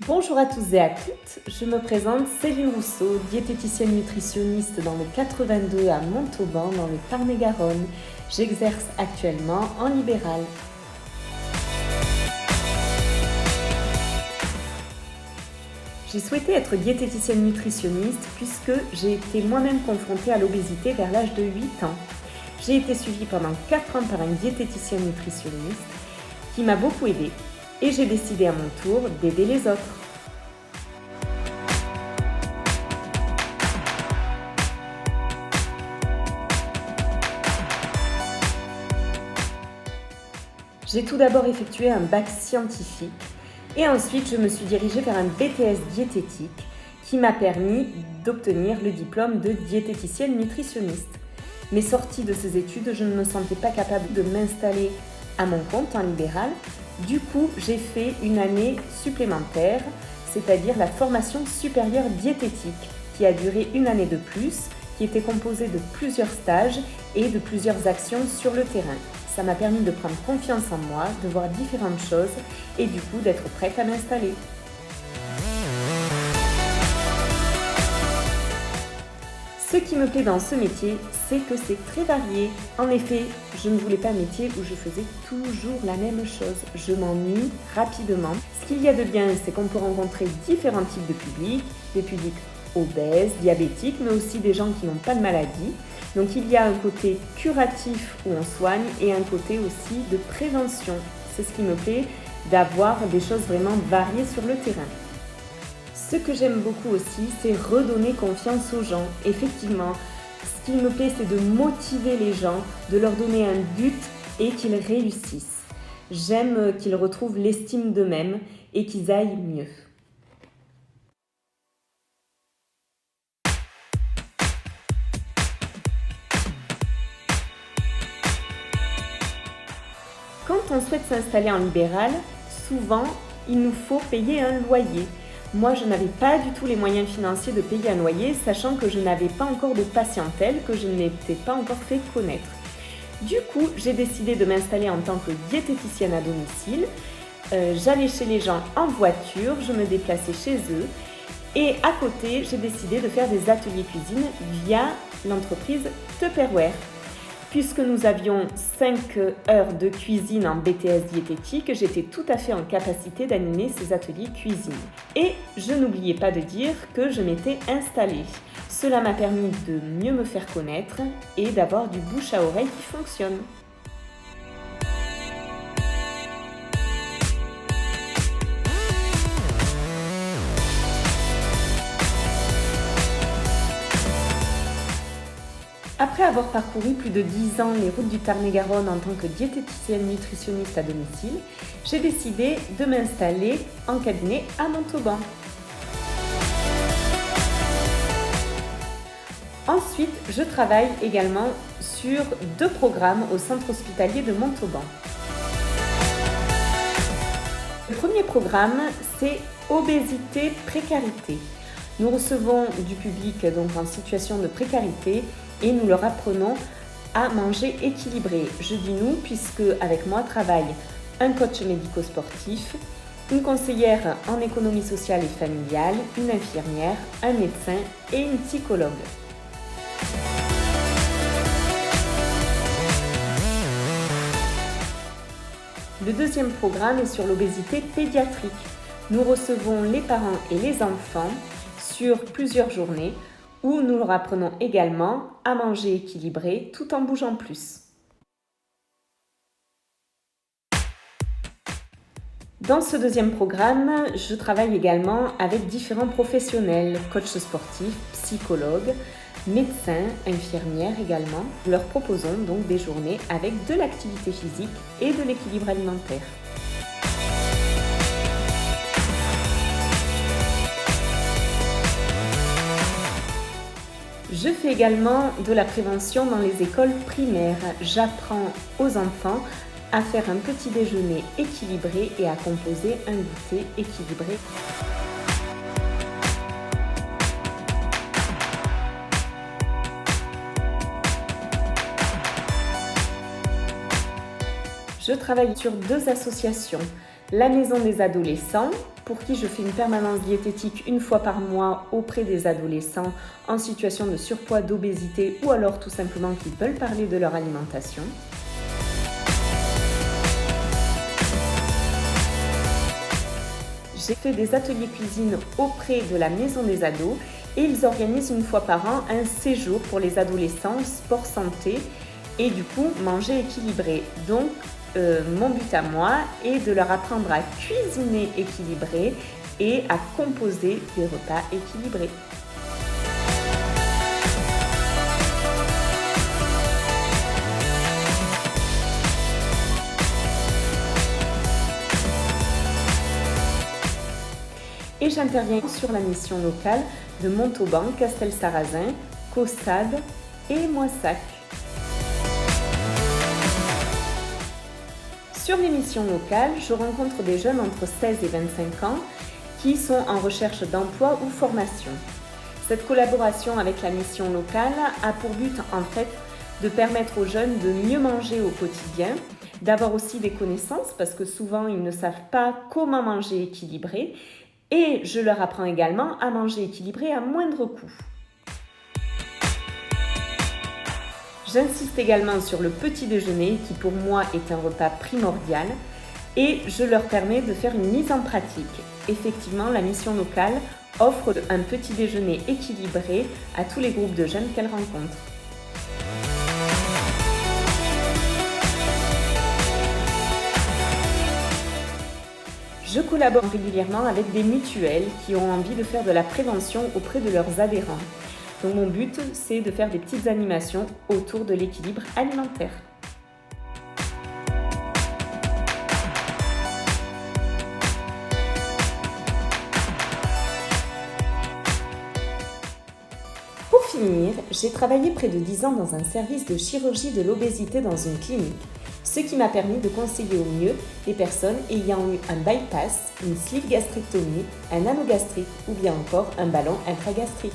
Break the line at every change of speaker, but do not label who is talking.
Bonjour à tous et à toutes, je me présente Céline Rousseau, diététicienne nutritionniste dans le 82 à Montauban, dans le Tarn-et-Garonne. J'exerce actuellement en libéral. J'ai souhaité être diététicienne nutritionniste puisque j'ai été moi-même confrontée à l'obésité vers l'âge de 8 ans. J'ai été suivie pendant 4 ans par un diététicien nutritionniste qui m'a beaucoup aidée et j'ai décidé à mon tour d'aider les autres. J'ai tout d'abord effectué un bac scientifique et ensuite je me suis dirigée vers un BTS diététique qui m'a permis d'obtenir le diplôme de diététicienne nutritionniste. Mais sortie de ces études, je ne me sentais pas capable de m'installer à mon compte en libéral. Du coup, j'ai fait une année supplémentaire, c'est-à-dire la formation supérieure diététique, qui a duré une année de plus, qui était composée de plusieurs stages et de plusieurs actions sur le terrain. Ça m'a permis de prendre confiance en moi, de voir différentes choses et du coup d'être prête à m'installer. Ce qui me plaît dans ce métier, c'est que c'est très varié. En effet, je ne voulais pas un métier où je faisais toujours la même chose. Je m'ennuie rapidement. Ce qu'il y a de bien, c'est qu'on peut rencontrer différents types de publics, des publics obèses, diabétiques, mais aussi des gens qui n'ont pas de maladie. Donc il y a un côté curatif où on soigne et un côté aussi de prévention. C'est ce qui me plaît, d'avoir des choses vraiment variées sur le terrain. Ce que j'aime beaucoup aussi, c'est redonner confiance aux gens. Effectivement, ce qui me plaît, c'est de motiver les gens, de leur donner un but et qu'ils réussissent. J'aime qu'ils retrouvent l'estime d'eux-mêmes et qu'ils aillent mieux. Quand on souhaite s'installer en libéral, souvent, il nous faut payer un loyer. Moi, je n'avais pas du tout les moyens financiers de payer un loyer, sachant que je n'avais pas encore de patientèle, que je n'étais pas encore fait connaître. Du coup, j'ai décidé de m'installer en tant que diététicienne à domicile. J'allais chez les gens en voiture, je me déplaçais chez eux. Et à côté, j'ai décidé de faire des ateliers cuisine via l'entreprise Tupperware. Puisque nous avions 5 heures de cuisine en BTS diététique, j'étais tout à fait en capacité d'animer ces ateliers cuisine. Et je n'oubliais pas de dire que je m'étais installée. Cela m'a permis de mieux me faire connaître et d'avoir du bouche à oreille qui fonctionne. Après avoir parcouru plus de 10 ans les routes du Tarn-et-Garonne en tant que diététicienne nutritionniste à domicile, j'ai décidé de m'installer en cabinet à Montauban. Ensuite, je travaille également sur 2 programmes au centre hospitalier de Montauban. Le premier programme, c'est obésité précarité. Nous recevons du public donc en situation de précarité et nous leur apprenons à manger équilibré. Je dis nous puisque avec moi travaillent un coach médico-sportif, une conseillère en économie sociale et familiale, une infirmière, un médecin et une psychologue. Le deuxième programme est sur l'obésité pédiatrique. Nous recevons les parents et les enfants sur plusieurs journées où nous leur apprenons également à manger équilibré tout en bougeant plus. Dans ce deuxième programme, je travaille également avec différents professionnels, coachs sportifs, psychologues, médecins, infirmières également. Nous leur proposons donc des journées avec de l'activité physique et de l'équilibre alimentaire. Je fais également de la prévention dans les écoles primaires. J'apprends aux enfants à faire un petit déjeuner équilibré et à composer un goûter équilibré. Je travaille sur 2 associations. La maison des adolescents, pour qui je fais une permanence diététique une fois par mois auprès des adolescents en situation de surpoids, d'obésité ou alors tout simplement qui veulent parler de leur alimentation. J'ai fait des ateliers cuisine auprès de la maison des ados et ils organisent une fois par an un séjour pour les adolescents sport santé et du coup manger équilibré. Donc mon but à moi est de leur apprendre à cuisiner équilibré et à composer des repas équilibrés. Et j'interviens sur la mission locale de Montauban, Castelsarrasin, Caussade et Moissac. Sur les missions locales, je rencontre des jeunes entre 16 et 25 ans qui sont en recherche d'emploi ou formation. Cette collaboration avec la mission locale a pour but en fait de permettre aux jeunes de mieux manger au quotidien, d'avoir aussi des connaissances parce que souvent ils ne savent pas comment manger équilibré et je leur apprends également à manger équilibré à moindre coût. J'insiste également sur le petit déjeuner qui pour moi est un repas primordial et je leur permets de faire une mise en pratique. Effectivement, la mission locale offre un petit déjeuner équilibré à tous les groupes de jeunes qu'elle rencontre. Je collabore régulièrement avec des mutuelles qui ont envie de faire de la prévention auprès de leurs adhérents. Donc mon but, c'est de faire des petites animations autour de l'équilibre alimentaire. Pour finir, j'ai travaillé près de 10 ans dans un service de chirurgie de l'obésité dans une clinique, ce qui m'a permis de conseiller au mieux les personnes ayant eu un bypass, une sleeve gastrectomie, un anneau gastrique ou bien encore un ballon intragastrique.